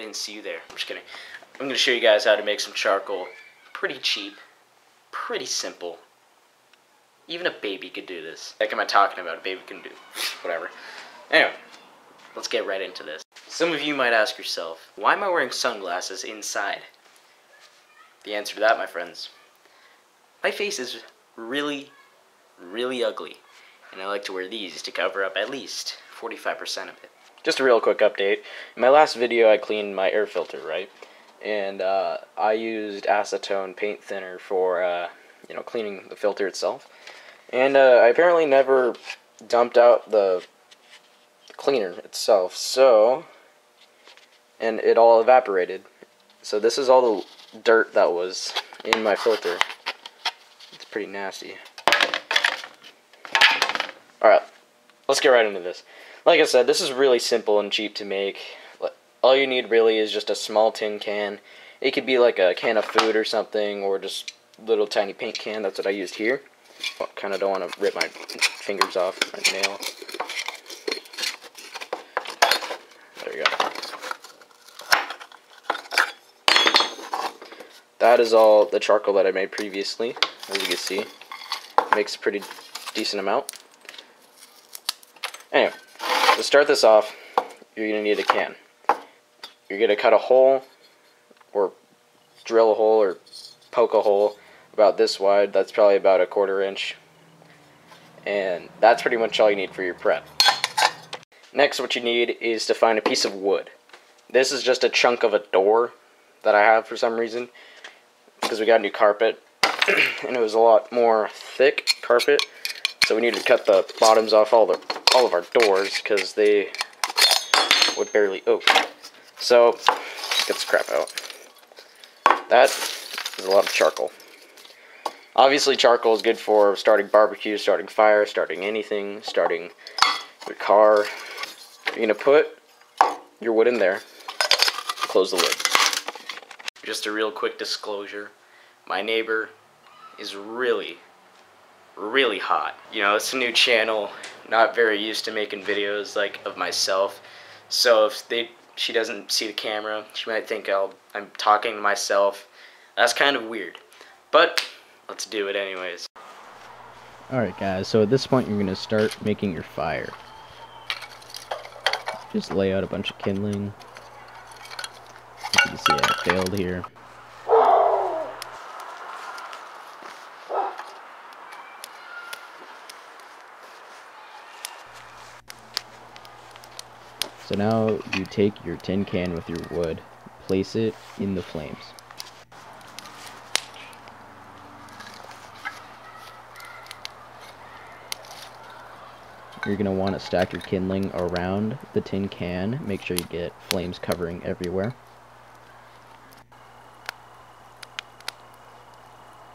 didn't see you there. I'm just kidding. I'm going to show you guys how to make some charcoal. Pretty cheap. Pretty simple. Even a baby could do this. What am I talking about? A baby can do. Whatever. Anyway, let's get right into this. Some of you might ask yourself, why am I wearing sunglasses inside? The answer to that, my friends, my face is really, really ugly. And I like to wear these to cover up at least 45% of it. Just a real quick update. In my last video, I cleaned my air filter, right? And I used acetone paint thinner for, cleaning the filter itself. And I apparently never dumped out the cleaner itself, and it all evaporated. So this is all the dirt that was in my filter. It's pretty nasty. Alright, let's get right into this. Like I said, this is really simple and cheap to make. All you need really is just a small tin can. It could be like a can of food or something, or just a little tiny paint can. That's what I used here. Kind of don't want to rip my fingers off, my nail. There you go. That is all the charcoal that I made previously. As you can see, it makes a pretty decent amount. Anyway, to start this off, you're going to need a can. You're going to cut a hole, or drill a hole, or poke a hole about this wide. That's probably about 1/4 inch. And that's pretty much all you need for your prep. Next, what you need is to find a piece of wood. This is just a chunk of a door that I have for some reason, because we got new carpet, and it was a lot more thick carpet, so we needed to cut the bottoms off all of our doors, because they would barely open. So, let's get this crap out. That is a lot of charcoal. Obviously, charcoal is good for starting barbecue, starting fire, starting anything, starting your car. You're going to put your wood in there, close the lid. Just a real quick disclosure, my neighbor is really, really hot. You know, it's a new channel, not very used to making videos like of myself, so if she doesn't see the camera, she might think I'm talking to myself. That's kind of weird, but let's do it anyways. Alright guys, so at this point you're going to start making your fire. Just lay out a bunch of kindling. As you can see, I failed here. So now you take your tin can with your wood, place it in the flames. You're going to want to stack your kindling around the tin can. Make sure you get flames covering everywhere.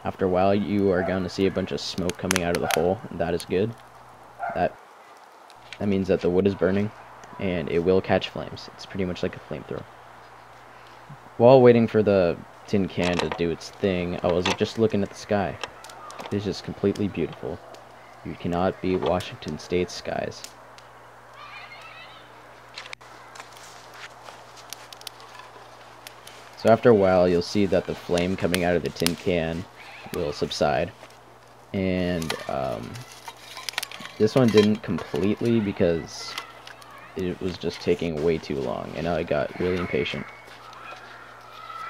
After a while, you are going to see a bunch of smoke coming out of the hole. That is good. That means that the wood is burning, and it will catch flames. It's pretty much like a flamethrower. While waiting for the tin can to do its thing, I was just looking at the sky. It's just completely beautiful. You cannot beat Washington State's skies. So after a while, you'll see that the flame coming out of the tin can will subside. And this one didn't completely because it was just taking way too long, and I got really impatient.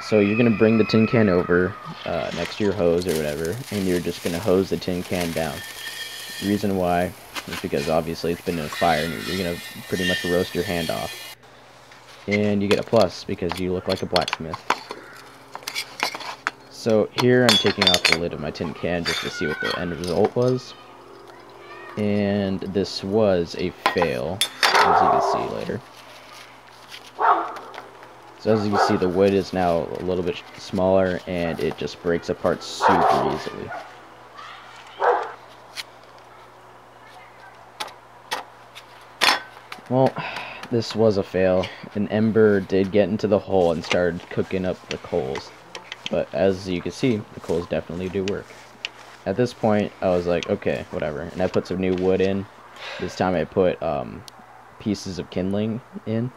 So you're going to bring the tin can over next to your hose or whatever, and you're just going to hose the tin can down. The reason why is because obviously it's been in a fire and you're going to pretty much roast your hand off. And you get a plus because you look like a blacksmith. So here I'm taking off the lid of my tin can just to see what the end result was. And this was a fail, as you can see later. So as you can see, the wood is now a little bit smaller and it just breaks apart super easily. Well, this was a fail. An ember did get into the hole and started cooking up the coals. But as you can see, the coals definitely do work. At this point, I was like, okay, whatever. And I put some new wood in. This time I put pieces of kindling in.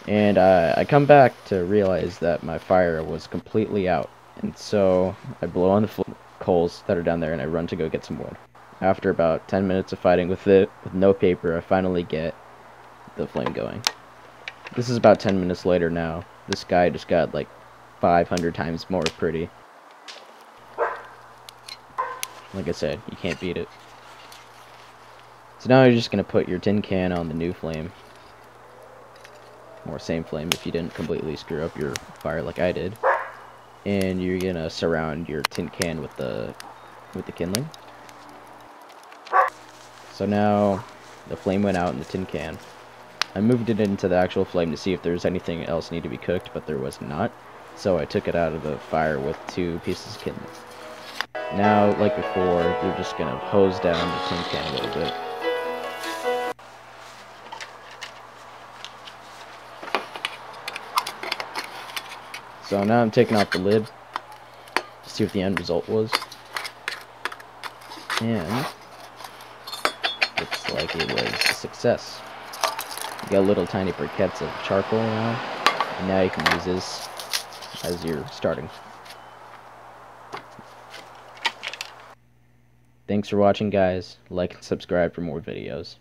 And I come back to realize that my fire was completely out. And so I blow on the coals that are down there and I run to go get some wood. After about 10 minutes of fighting with it, with no paper, I finally get the flame going. This is about 10 minutes later now. The sky just got like 500 times more pretty. Like I said, you can't beat it. So now you're just going to put your tin can on the new flame. Or same flame if you didn't completely screw up your fire like I did. And you're going to surround your tin can with the kindling. So now the flame went out in the tin can. I moved it into the actual flame to see if there was anything else need to be cooked, but there was not. So I took it out of the fire with 2 pieces of kindling. Now, like before, you're just going to hose down the tin can a little bit. So now I'm taking off the lid to see what the end result was. And looks like it was a success. You got little tiny briquettes of charcoal now, and now you can use this as you're starting. Thanks for watching, guys. Like and subscribe for more videos.